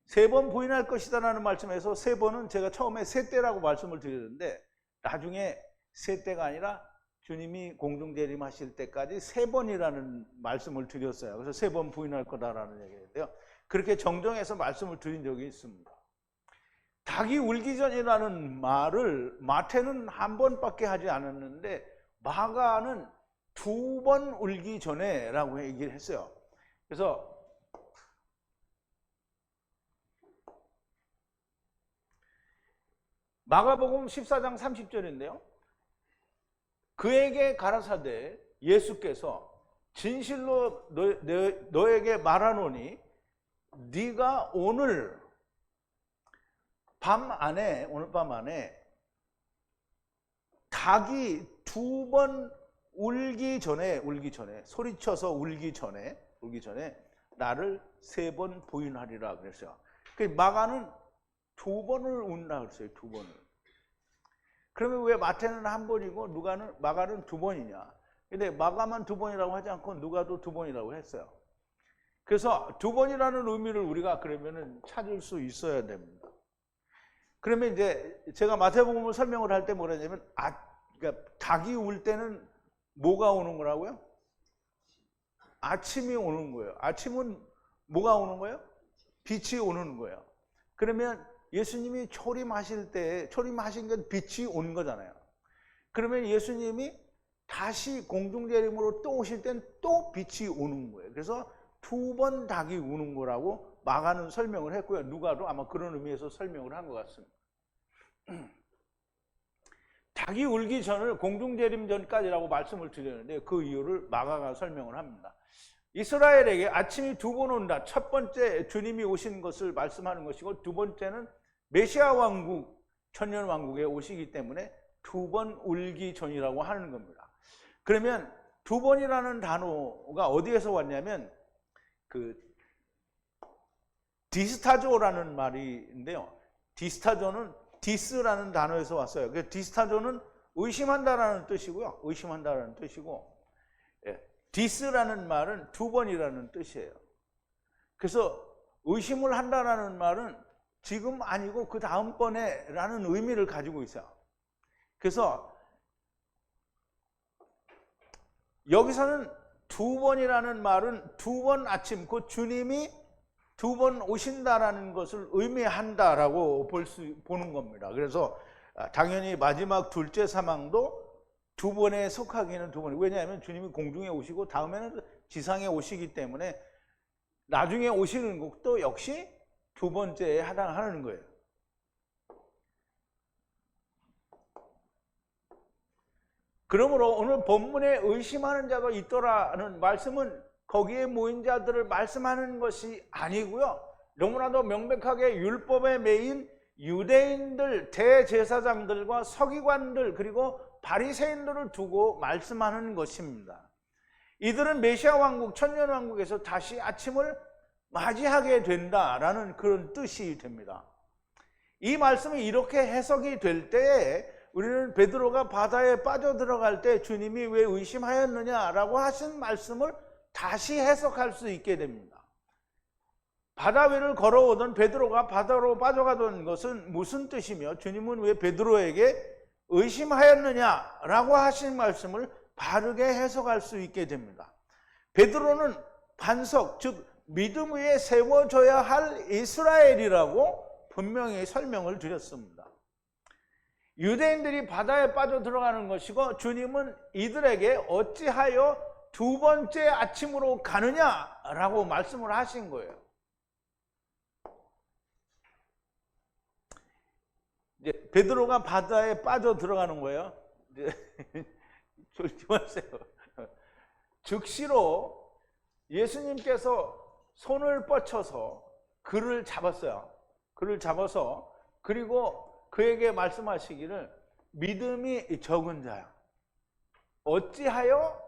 Speaker 1: 3번 부인할 것이다라는 말씀에서 3번은 제가 처음에 셋째라고 말씀을 드렸는데 나중에 셋째가 아니라 주님이 공중재림하실 때까지 3번이라는 말씀을 드렸어요. 그래서 3번 부인할 거다라는 얘기인데요. 그렇게 정정해서 말씀을 드린 적이 있습니다. 닭이 울기 전이라는 말을 마태는 1번밖에 하지 않았는데 마가는 2번 울기 전에라고 얘기를 했어요. 그래서 마가복음 14장 30절인데요. 그에게 가라사대 예수께서 진실로 너에게 말하노니 네가 오늘 밤 안에 닭이 2번 울기 전에 소리쳐서 울기 전에 나를 3번 부인하리라 그랬어요. 그 마가는 2번을 운다 그랬어요. 2번을. 그러면 왜 마태는 1번이고 마가는 2번이냐? 근데 마가만 2번이라고 하지 않고 누가도 2번이라고 했어요. 그래서 2번이라는 의미를 우리가 그러면은 찾을 수 있어야 됩니다. 그러면 이제 제가 마태복음을 설명을 할 때 뭐라 하냐면 그러니까 닭이 울 때는 뭐가 오는 거라고요? 아침이 오는 거예요. 아침은 뭐가 오는 거예요? 빛이 오는 거예요. 그러면 예수님이 초림하신 건 빛이 온 거잖아요. 그러면 예수님이 다시 공중재림으로 또 오실 땐 또 빛이 오는 거예요. 그래서 2번 닭이 우는 거라고 마가는 설명을 했고요. 누가도 아마 그런 의미에서 설명을 한 것 같습니다. 닭이 울기 전을 공중재림 전까지라고 말씀을 드렸는데 그 이유를 마가가 설명을 합니다. 이스라엘에게 아침이 2번 온다. 첫 번째 주님이 오신 것을 말씀하는 것이고 두 번째는 메시아 왕국, 천년 왕국에 오시기 때문에 2번 울기 전이라고 하는 겁니다. 그러면 2번이라는 단어가 어디에서 왔냐면 그 디스타조라는 말인데요. 디스타조는 디스라는 단어에서 왔어요. 그 디스타조는 의심한다라는 뜻이고요. 의심한다라는 뜻이고, 디스라는 말은 2번이라는 뜻이에요. 그래서 의심을 한다라는 말은 지금 아니고 그 다음번에라는 의미를 가지고 있어요. 그래서 여기서는 2번이라는 말은 2번 아침, 그 주님이 2번 오신다라는 것을 의미한다라고 보는 겁니다. 그래서 당연히 마지막 둘째 사망도 2번에 속하기는 2번. 왜냐하면 주님이 공중에 오시고 다음에는 지상에 오시기 때문에 나중에 오시는 것도 역시 2번째에 해당하는 거예요. 그러므로 오늘 본문에 의심하는 자가 있더라는 말씀은 거기에 모인 자들을 말씀하는 것이 아니고요. 너무나도 명백하게 율법에 매인 유대인들, 대제사장들과 서기관들 그리고 바리새인들을 두고 말씀하는 것입니다. 이들은 메시아 왕국, 천년 왕국에서 다시 아침을 맞이하게 된다라는 그런 뜻이 됩니다. 이 말씀이 이렇게 해석이 될 때에 우리는 베드로가 바다에 빠져들어갈 때 주님이 왜 의심하였느냐라고 하신 말씀을 다시 해석할 수 있게 됩니다. 바다 위를 걸어오던 베드로가 바다로 빠져가던 것은 무슨 뜻이며 주님은 왜 베드로에게 의심하였느냐라고 하신 말씀을 바르게 해석할 수 있게 됩니다. 베드로는 반석, 즉 믿음 위에 세워져야 할 이스라엘이라고 분명히 설명을 드렸습니다. 유대인들이 바다에 빠져 들어가는 것이고 주님은 이들에게 어찌하여 2번째 아침으로 가느냐라고 말씀을 하신 거예요. 이제 베드로가 바다에 빠져 들어가는 거예요. 이제 졸지 마세요. 즉시로 예수님께서 손을 뻗쳐서 그를 잡았어요. 그를 잡아서 그리고 그에게 말씀하시기를 믿음이 적은 자야. 어찌하여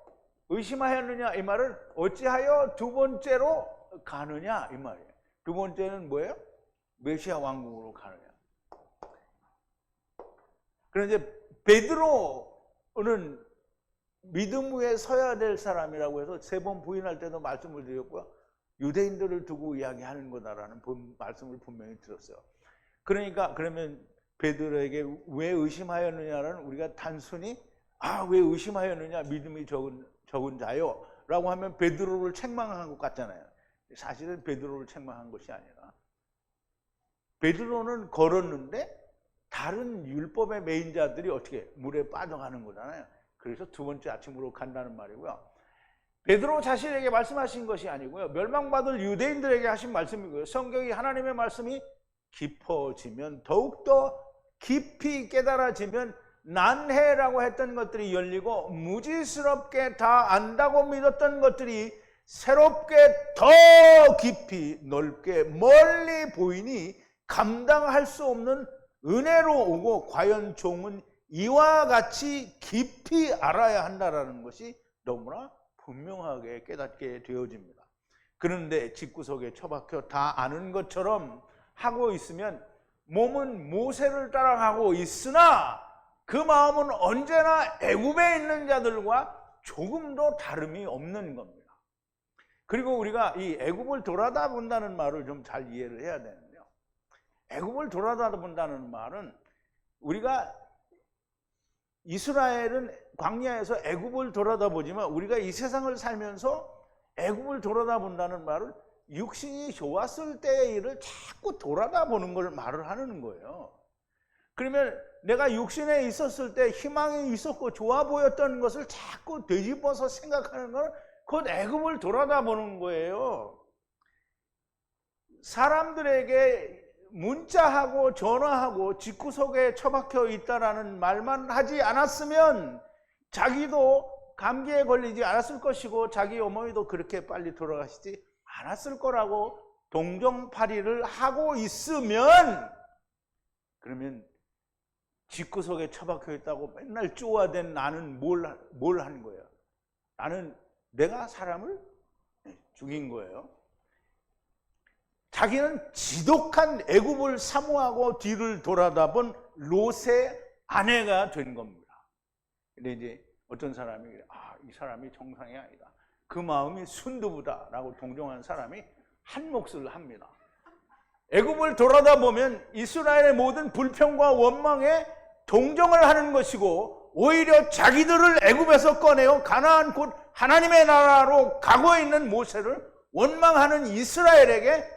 Speaker 1: 의심하였느냐 이 말은 어찌하여 두 번째로 가느냐 이 말이에요. 두 번째는 뭐예요? 메시아 왕국으로 가느냐. 그런데 베드로는 믿음 위에 서야 될 사람이라고 해서 3번 부인할 때도 말씀을 드렸고요. 유대인들을 두고 이야기하는 거다라는 말씀을 분명히 들었어요. 그러니까 그러면 베드로에게 왜 의심하였느냐는 우리가 단순히 왜 의심하였느냐 믿음이 적은 자요 라고 하면 베드로를 책망한 것 같잖아요. 사실은 베드로를 책망한 것이 아니라 베드로는 걸었는데 다른 율법의 매인자들이 어떻게 물에 빠져가는 거잖아요. 그래서 두 번째 아침으로 간다는 말이고요. 베드로 자신에게 말씀하신 것이 아니고요. 멸망받을 유대인들에게 하신 말씀이고요. 성경이 하나님의 말씀이 깊어지면 더욱더 깊이 깨달아지면 난해라고 했던 것들이 열리고 무지스럽게 다 안다고 믿었던 것들이 새롭게 더 깊이 넓게 멀리 보이니 감당할 수 없는 은혜로 오고 과연 종은 이와 같이 깊이 알아야 한다는 것이 너무나 분명하게 깨닫게 되어집니다. 그런데 집구석에 처박혀 다 아는 것처럼 하고 있으면 몸은 모세를 따라가고 있으나 그 마음은 언제나 애굽에 있는 자들과 조금도 다름이 없는 겁니다. 그리고 우리가 이 애굽을 돌아다 본다는 말을 좀 잘 이해를 해야 되는데요. 애굽을 돌아다 본다는 말은 우리가 이스라엘은 광야에서 애굽을 돌아다 보지만 우리가 이 세상을 살면서 애굽을 돌아다 본다는 말은 육신이 좋았을 때의 일을 자꾸 돌아다 보는 걸 말을 하는 거예요. 그러면 내가 육신에 있었을 때 희망이 있었고 좋아 보였던 것을 자꾸 되짚어서 생각하는 건 곧 애굽을 돌아다 보는 거예요. 사람들에게 문자하고 전화하고 집구석에 처박혀 있다라는 말만 하지 않았으면 자기도 감기에 걸리지 않았을 것이고 자기 어머니도 그렇게 빨리 돌아가시지 않았을 거라고 동정파리를 하고 있으면 그러면 집구석에 처박혀 있다고 맨날 쪼아댄 나는 뭘 한 거예요? 나는 내가 사람을 죽인 거예요. 자기는 지독한 애굽을 사모하고 뒤를 돌아다본 롯의 아내가 된 겁니다. 근데 이제 어떤 사람이 이 사람이 정상이 아니다. 그 마음이 순두부다라고 동정한 사람이 한 몫을 합니다. 애굽을 돌아다 보면 이스라엘의 모든 불평과 원망에 동정을 하는 것이고 오히려 자기들을 애굽에서 꺼내어 가나안 곧 하나님의 나라로 가고 있는 모세를 원망하는 이스라엘에게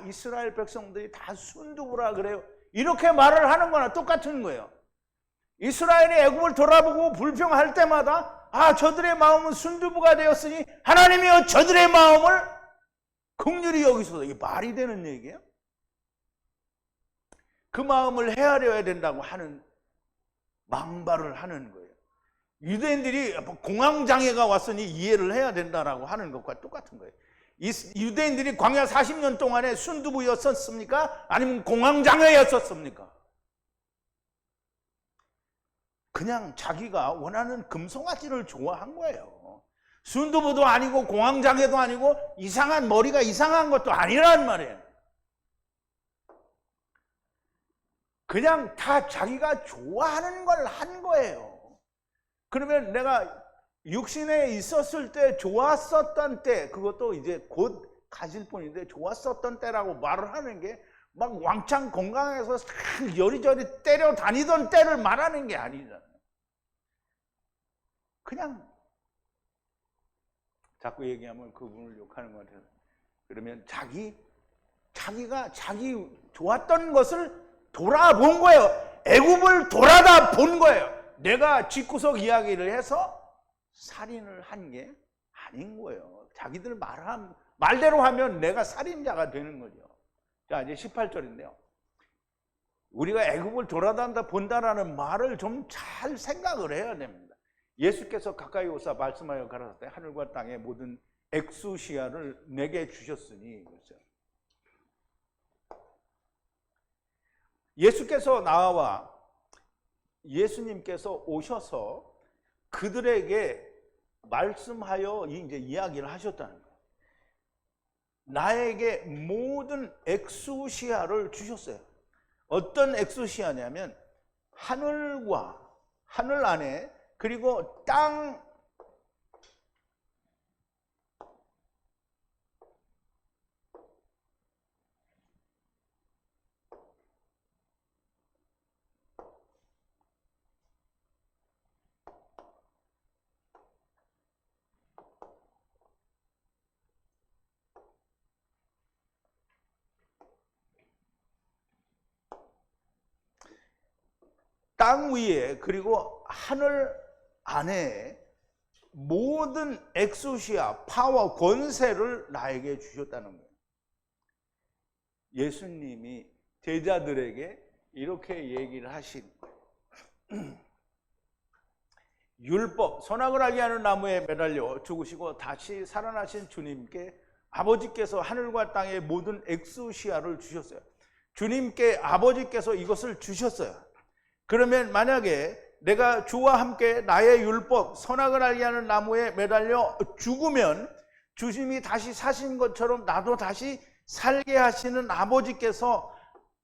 Speaker 1: 이스라엘 백성들이 다 순두부라 그래요. 이렇게 말을 하는 거나 똑같은 거예요. 이스라엘이 애굽을 돌아보고 불평할 때마다 저들의 마음은 순두부가 되었으니 하나님이여 저들의 마음을 긍휼히 여기소서. 이게 말이 되는 얘기예요? 그 마음을 헤아려야 된다고 하는 망발을 하는 거예요. 유대인들이 공황장애가 왔으니 이해를 해야 된다라고 하는 것과 똑같은 거예요. 유대인들이 광야 40년 동안에 순두부였었습니까? 아니면 공황장애였었습니까? 그냥 자기가 원하는 금송아지를 좋아한 거예요. 순두부도 아니고 공황장애도 아니고 이상한 머리가 이상한 것도 아니란 말이에요. 그냥 다 자기가 좋아하는 걸 한 거예요. 그러면 내가 육신에 있었을 때 좋았었던 때, 그것도 이제 곧 가실 뿐인데 좋았었던 때라고 말을 하는 게 막 왕창 건강해서 여리저리 때려 다니던 때를 말하는 게 아니잖아요. 그냥 자꾸 얘기하면 그분을 욕하는 것 같아요. 그러면 자기가 자기 좋았던 것을 돌아본 거예요. 애굽을 돌아다 본 거예요. 내가 집구석 이야기를 해서 살인을 한 게 아닌 거예요. 자기들 말대로 하면 내가 살인자가 되는 거죠. 자, 이제 18절인데요. 우리가 애굽을 돌아다 본다라는 말을 좀 잘 생각을 해야 됩니다. 예수께서 가까이 오사 말씀하여 가라사대 하늘과 땅의 모든 엑수시아를 내게 주셨으니. 그렇죠? 예수께서 나와 예수님께서 오셔서 그들에게 말씀하여 이제 이야기를 하셨다는 거예요. 나에게 모든 엑수시아를 주셨어요. 어떤 엑수시아냐면 하늘과 하늘 안에 그리고 땅 땅 위에 그리고 하늘 안에 모든 엑수시아, 파워, 권세를 나에게 주셨다는 거예요. 예수님이 제자들에게 이렇게 얘기를 하신 거예요. 율법, 선악을 알게 하는 나무에 매달려 죽으시고 다시 살아나신 주님께 아버지께서 하늘과 땅의 모든 엑수시아를 주셨어요. 주님께 아버지께서 이것을 주셨어요. 그러면 만약에 내가 주와 함께 나의 율법, 선악을 알게 하는 나무에 매달려 죽으면 주님이 다시 사신 것처럼 나도 다시 살게 하시는 아버지께서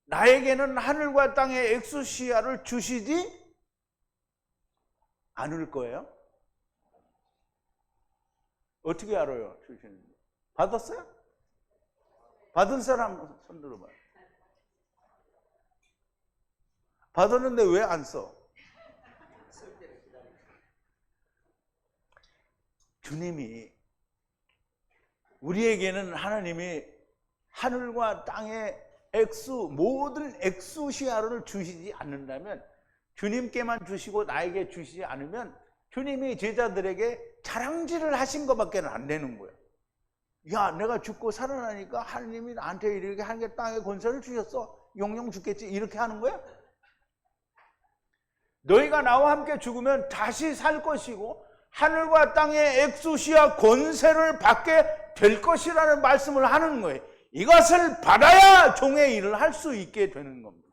Speaker 1: 나에게는 하늘과 땅의 엑수시아를 주시지 않을 거예요? 어떻게 알아요? 주시는지. 받았어요? 받은 사람 손 들어봐요. 받았는데 왜 안 써? 주님이 우리에게는 하나님이 하늘과 땅의 모든 엑수시아를 주시지 않는다면, 주님께만 주시고 나에게 주시지 않으면 주님이 제자들에게 자랑질을 하신 것밖에 안 되는 거예요. 야, 내가 죽고 살아나니까 하나님이 나한테 이렇게 하나님의 땅의 권세를 주셨어. 영영 죽겠지. 이렇게 하는 거야? 너희가 나와 함께 죽으면 다시 살 것이고 하늘과 땅의 엑수시아 권세를 받게 될 것이라는 말씀을 하는 거예요. 이것을 받아야 종의 일을 할 수 있게 되는 겁니다.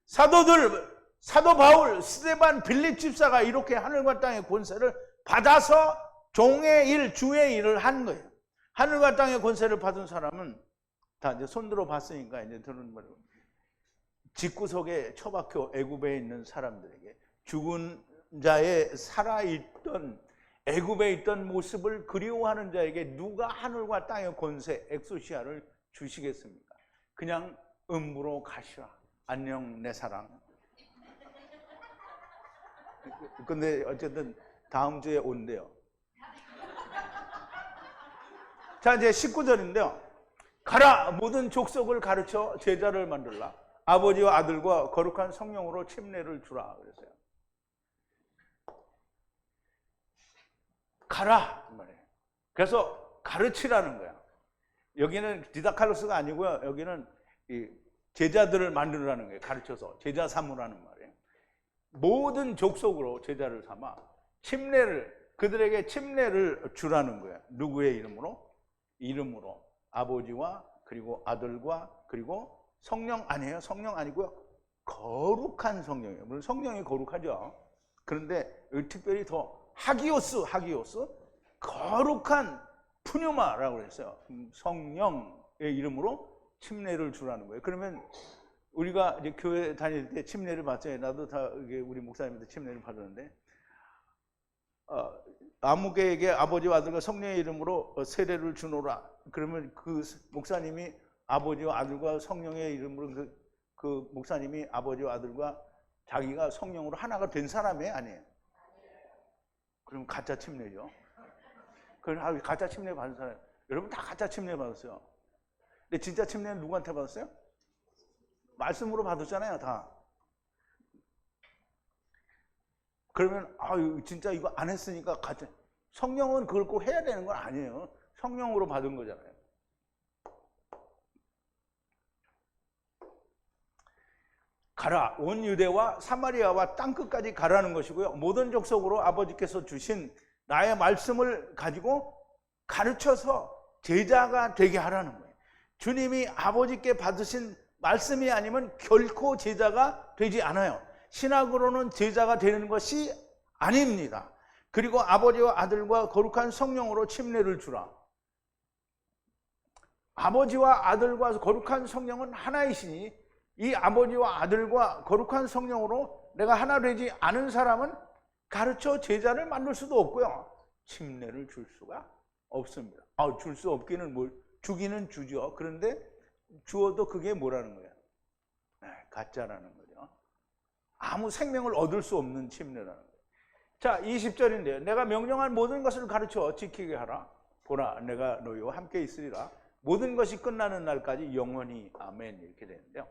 Speaker 1: 사도 바울, 스데반, 빌립 집사가 이렇게 하늘과 땅의 권세를 받아서 종의 일, 주의 일을 한 거예요. 하늘과 땅의 권세를 받은 사람은 다 이제 손들어 봤으니까 이제 들은 말이에요. 집구석에 처박혀 애굽에 있는 사람들에게 죽은 자의 살아있던 애굽에 있던 모습을 그리워하는 자에게 누가 하늘과 땅의 권세, 엑소시아를 주시겠습니까? 그냥 음부로 가시라. 안녕 내 사랑. 근데 어쨌든 다음 주에 온대요. 자, 이제 19절인데요. 가라, 모든 족속을 가르쳐 제자를 만들라. 아버지와 아들과 거룩한 성령으로 침례를 주라. 그랬어요. 가라 말이에요. 그래서 가르치라는 거야. 여기는 디다칼로스가 아니고요. 여기는 제자들을 만들라는 거예요. 가르쳐서 제자 삼으라는 말이에요. 모든 족속으로 제자를 삼아 그들에게 침례를 주라는 거예요. 누구의 이름으로? 이름으로 아버지와 그리고 아들과 그리고 성령 아니에요. 성령 아니고요. 거룩한 성령이에요. 물론 성령이 거룩하죠. 그런데 특별히 더 하기오스 거룩한 푸뉴마라고 했어요. 성령의 이름으로 침례를 주라는 거예요. 그러면 우리가 이제 교회 다닐 때 침례를 받잖아요. 나도 다 우리 목사님한테 침례를 받았는데 아무개에게 아버지와 아들과 성령의 이름으로 세례를 주노라. 그러면 그 목사님이 아버지와 아들과 성령의 이름으로 그 목사님이 아버지와 아들과 자기가 성령으로 하나가 된 사람이 아니에요. 그럼 가짜 침례죠. 그럼 가짜 침례 받은 사람, 여러분 다 가짜 침례 받았어요. 근데 진짜 침례는 누구한테 받았어요? 말씀으로 받았잖아요, 다. 그러면 진짜 이거 안 했으니까 가짜. 성령은 그걸 꼭 해야 되는 건 아니에요. 성령으로 받은 거잖아요. 가라. 온 유대와 사마리아와 땅끝까지 가라는 것이고요. 모든 족속으로 아버지께서 주신 나의 말씀을 가지고 가르쳐서 제자가 되게 하라는 거예요. 주님이 아버지께 받으신 말씀이 아니면 결코 제자가 되지 않아요. 신학으로는 제자가 되는 것이 아닙니다. 그리고 아버지와 아들과 거룩한 성령으로 침례를 주라. 아버지와 아들과 거룩한 성령은 하나이시니 이 아버지와 아들과 거룩한 성령으로 내가 하나 되지 않은 사람은 가르쳐 제자를 만들 수도 없고요. 침례를 줄 수가 없습니다. 줄 수 없기는 주기는 주죠. 그런데 주어도 그게 뭐라는 거예요? 가짜라는 거죠. 아무 생명을 얻을 수 없는 침례라는 거예요. 자, 20절인데요. 내가 명령한 모든 것을 가르쳐 지키게 하라. 보라, 내가 너희와 함께 있으리라. 모든 것이 끝나는 날까지 영원히. 아멘. 이렇게 되는데요.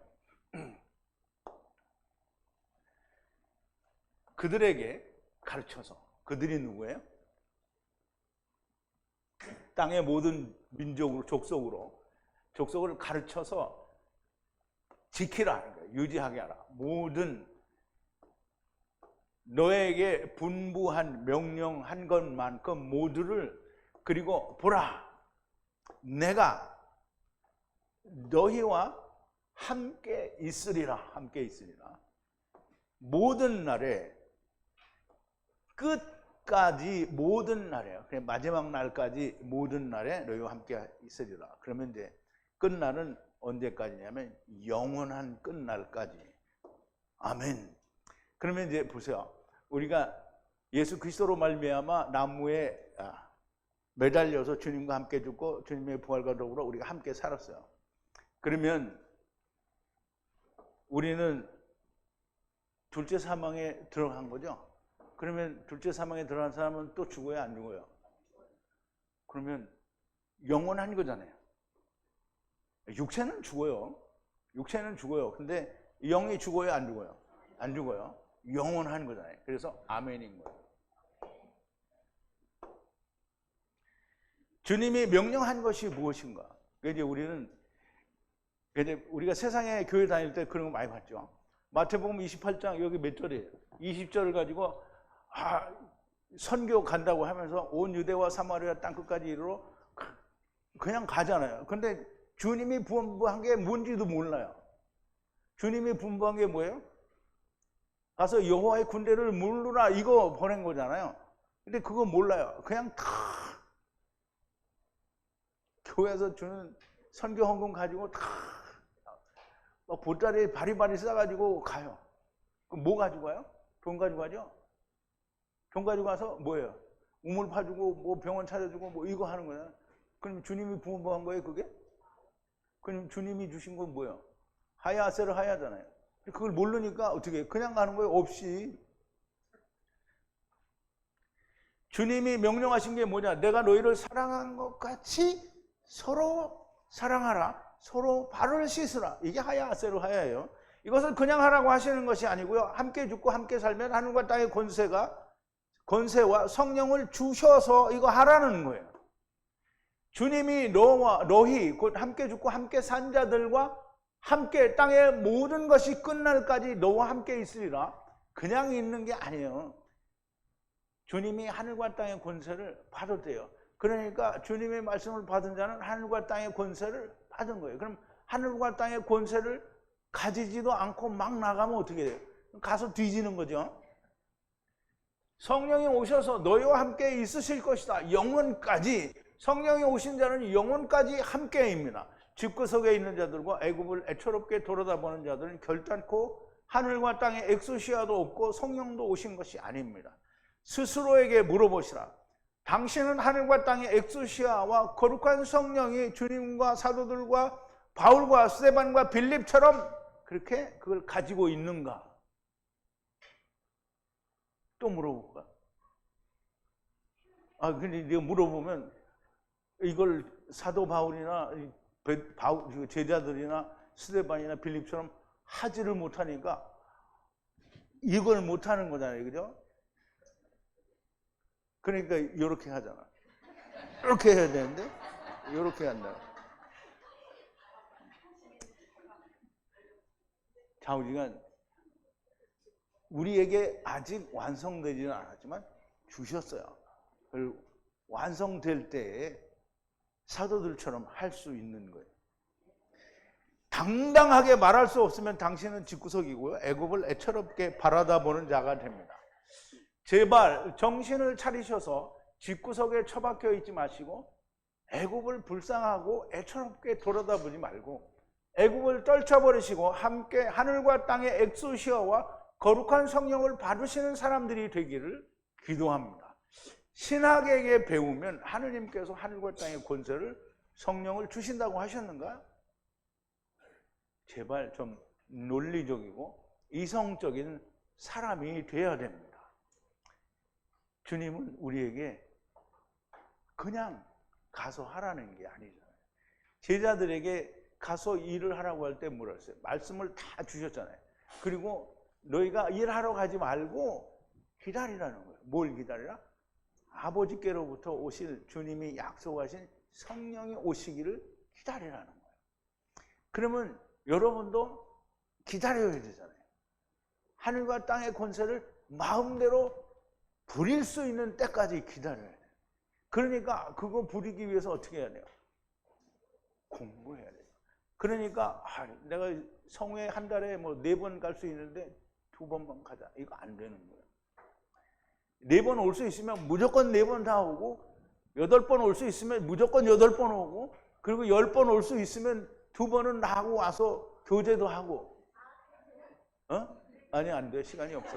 Speaker 1: 그들에게 가르쳐서, 그들이 누구예요? 땅의 모든 민족으로, 족속을 가르쳐서 지키라, 유지하게 하라. 모든 너에게 분부한 명령한 것만큼 모두를, 그리고 보라, 내가 너희와 함께 있으리라. 함께 있으리라. 모든 날에, 끝까지 모든 날에요. 그냥 마지막 날까지 모든 날에 너희와 함께 있으리라. 그러면 이제 끝날은 언제까지냐면 영원한 끝날까지. 아멘. 그러면 이제 보세요. 우리가 예수 그리스도로 말미암아 나무에 매달려서 주님과 함께 죽고 주님의 부활과 더불어 우리가 함께 살았어요. 그러면 우리는 둘째 사망에 들어간 거죠. 그러면 둘째 사망에 들어간 사람은 또 죽어요, 안 죽어요? 그러면 영원한 거잖아요. 육체는 죽어요. 육체는 죽어요. 근데 영이 죽어요, 안 죽어요? 안 죽어요. 영원한 거잖아요. 그래서 아멘인 거예요. 주님이 명령한 것이 무엇인가? 이제 우리가 세상에 교회 다닐 때 그런 거 많이 봤죠. 마태복음 28장 여기 몇 절이에요? 20절을 가지고 선교 간다고 하면서 온 유대와 사마리아 땅끝까지 이르러 그냥 가잖아요. 근데 주님이 분부한 게 뭔지도 몰라요. 주님이 분부한 게 뭐예요? 가서 여호와의 군대를 물르라, 이거 보낸 거잖아요. 근데 그거 몰라요. 그냥 다 교회에서 주는 선교 헌금 가지고 다 보따리에 바리바리 싸가지고 가요. 그럼 뭐 가지고 가요? 돈 가지고 가죠? 돈 가지고 가서 뭐예요? 우물 파주고 뭐 병원 차려주고 뭐 이거 하는 거예요. 그럼 주님이 분부한 거예요, 그게? 그럼 주님이 주신 건 뭐예요? 하야세를 하야잖아요. 그걸 모르니까 어떻게 해요? 그냥 가는 거예요, 없이. 주님이 명령하신 게 뭐냐? 내가 너희를 사랑한 것 같이 서로 사랑하라. 서로 발을 씻으라. 이게 하야세로 하야예요. 이것을 그냥 하라고 하시는 것이 아니고요. 함께 죽고 함께 살면 하늘과 땅의 권세와 성령을 주셔서 이거 하라는 거예요. 주님이 너희 곧 함께 죽고 함께 산 자들과 함께 땅의 모든 것이 끝날까지 너와 함께 있으리라. 그냥 있는 게 아니에요. 주님이 하늘과 땅의 권세를 받았대요. 그러니까 주님의 말씀을 받은 자는 하늘과 땅의 권세를 받은 거예요. 그럼 하늘과 땅의 권세를 가지지도 않고 막 나가면 어떻게 돼요? 가서 뒤지는 거죠. 성령이 오셔서 너희와 함께 있으실 것이다. 영원까지. 성령이 오신 자는 영원까지 함께입니다. 집구석에 있는 자들과 애굽을 애처롭게 돌아다보는 자들은 결단코 하늘과 땅에 엑소시아도 없고 성령도 오신 것이 아닙니다. 스스로에게 물어보시라. 당신은 하늘과 땅의 엑소시아와 거룩한 성령이 주님과 사도들과 바울과 스데반과 빌립처럼 그렇게 그걸 가지고 있는가? 또 물어볼까? 근데 내가 물어보면 이걸 사도 바울이나 제자들이나 스데반이나 빌립처럼 하지를 못하니까 이걸 못하는 거잖아요. 그죠? 그러니까 이렇게 하잖아. 이렇게 해야 되는데 이렇게 한다. 좌우지간 우리에게 아직 완성되지는 않았지만 주셨어요. 그리고 완성될 때에 사도들처럼 할 수 있는 거예요. 당당하게 말할 수 없으면 당신은 집구석이고요, 애굽을 애처롭게 바라다보는 자가 됩니다. 제발 정신을 차리셔서 집구석에 처박혀 있지 마시고 애굽을 불쌍하고 애처롭게 돌아다보지 말고 애굽을 떨쳐버리시고 함께 하늘과 땅의 엑소시아와 거룩한 성령을 받으시는 사람들이 되기를 기도합니다. 신학에게 배우면 하느님께서 하늘과 땅의 권세를, 성령을 주신다고 하셨는가? 제발 좀 논리적이고 이성적인 사람이 되어야 됩니다. 주님은 우리에게 그냥 가서 하라는 게 아니잖아요. 제자들에게 가서 일을 하라고 할 때 뭐라 했어요? 말씀을 다 주셨잖아요. 그리고 너희가 일하러 가지 말고 기다리라는 거예요. 뭘 기다리라? 아버지께로부터 오실, 주님이 약속하신 성령이 오시기를 기다리라는 거예요. 그러면 여러분도 기다려야 되잖아요. 하늘과 땅의 권세를 마음대로 부릴 수 있는 때까지 기다려야 돼요. 그러니까 그거 부리기 위해서 어떻게 해야 돼요? 공부해야 돼요. 그러니까 내가 성회 한 달에 뭐 4번 갈 수 있는데 2번만 가자. 이거 안 되는 거예요. 4번 올 수 있으면 무조건 4번 다 오고, 8번 올 수 있으면 무조건 8번 오고, 그리고 10번 올 수 있으면 2번은 하고 와서 교제도 하고. 아니, 안 돼. 시간이 없어.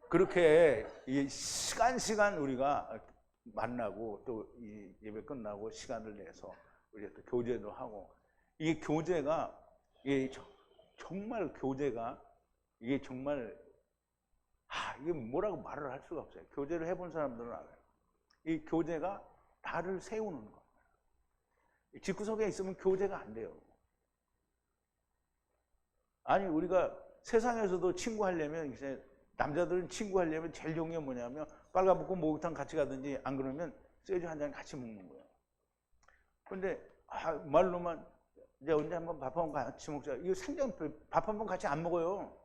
Speaker 1: 그렇게 시간 우리가 만나고 또 이 예배 끝나고 시간을 내서 우리가 또 교제도 하고, 이게 교제가, 이게 정말 교제가, 이게 정말 이게 뭐라고 말을 할 수가 없어요. 교제를 해본 사람들은 알아요. 이 교제가 나를 세우는 거예요. 집구석에 있으면 교제가 안 돼요. 아니, 우리가 세상에서도 친구하려면, 이제 남자들은 친구하려면 제일 좋은 게 뭐냐면 빨가벗고 목욕탕 같이 가든지, 안 그러면 소주 한 잔 같이 먹는 거예요. 근데 말로만 이제 언제 한번 밥 한번 같이 먹자. 이거 생전 밥 한번 같이 안 먹어요.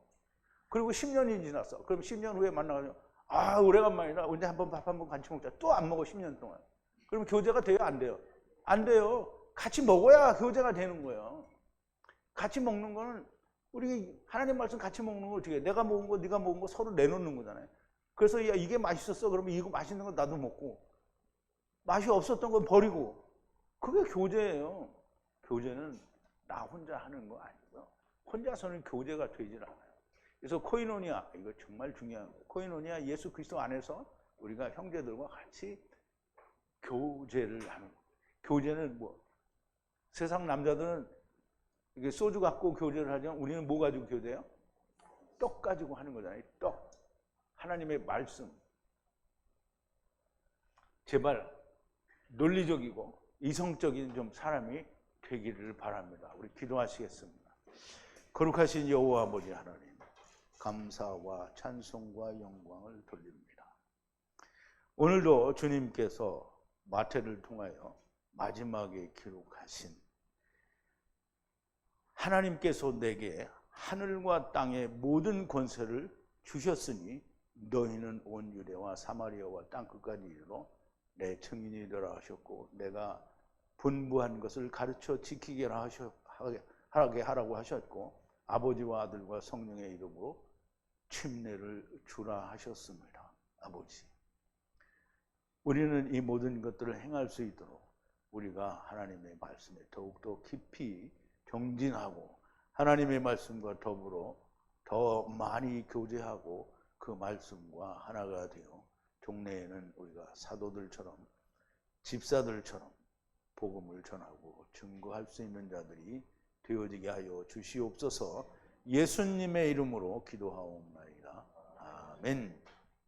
Speaker 1: 그리고 10년이 지났어. 그럼 10년 후에 만나가지고 오래간만이다. 언제 한번 밥 한번 같이 먹자. 또 안 먹어, 10년 동안. 그럼 교제가 돼요, 안 돼요? 안 돼요. 같이 먹어야 교제가 되는 거예요. 같이 먹는 거는, 우리 하나님 말씀 같이 먹는 거 어떻게 해? 내가 먹은 거, 네가 먹은 거 서로 내놓는 거잖아요. 그래서 야, 이게 맛있었어. 그러면 이거 맛있는 거 나도 먹고, 맛이 없었던 건 버리고. 그게 교제예요. 교제는 나 혼자 하는 거 아니고요. 혼자서는 교제가 되질 않아요. 그래서 코이노니아, 이거 정말 중요한 거예요. 코이노니아, 예수 그리스도 안에서 우리가 형제들과 같이 교제를 하는 거예요. 교제는 뭐, 세상 남자들은 이게 소주 갖고 교제를 하지만 우리는 뭐 가지고 교제해요? 떡 가지고 하는 거잖아요. 떡. 하나님의 말씀. 제발 논리적이고 이성적인 좀 사람이 되기를 바랍니다. 우리 기도하시겠습니다. 거룩하신 여호와 아버지 하나님, 감사와 찬송과 영광을 돌립니다. 오늘도 주님께서 마태를 통하여 마지막에 기록하신, 하나님께서 내게 하늘과 땅의 모든 권세를 주셨으니 너희는 온 유대와 사마리아와 땅끝까지 이르러 내 증인이 되라 하셨고, 내가 분부한 것을 가르쳐 지키게 하라고 하셨고, 아버지와 아들과 성령의 이름으로 침례를 주라 하셨습니다. 아버지, 우리는 이 모든 것들을 행할 수 있도록 우리가 하나님의 말씀에 더욱더 깊이 경진하고 하나님의 말씀과 더불어 더 많이 교제하고 그 말씀과 하나가 되어 종래에는 우리가 사도들처럼, 집사들처럼 복음을 전하고 증거할 수 있는 자들이 되어지게 하여 주시옵소서. 예수님의 이름으로 기도하옵나이다. 아멘.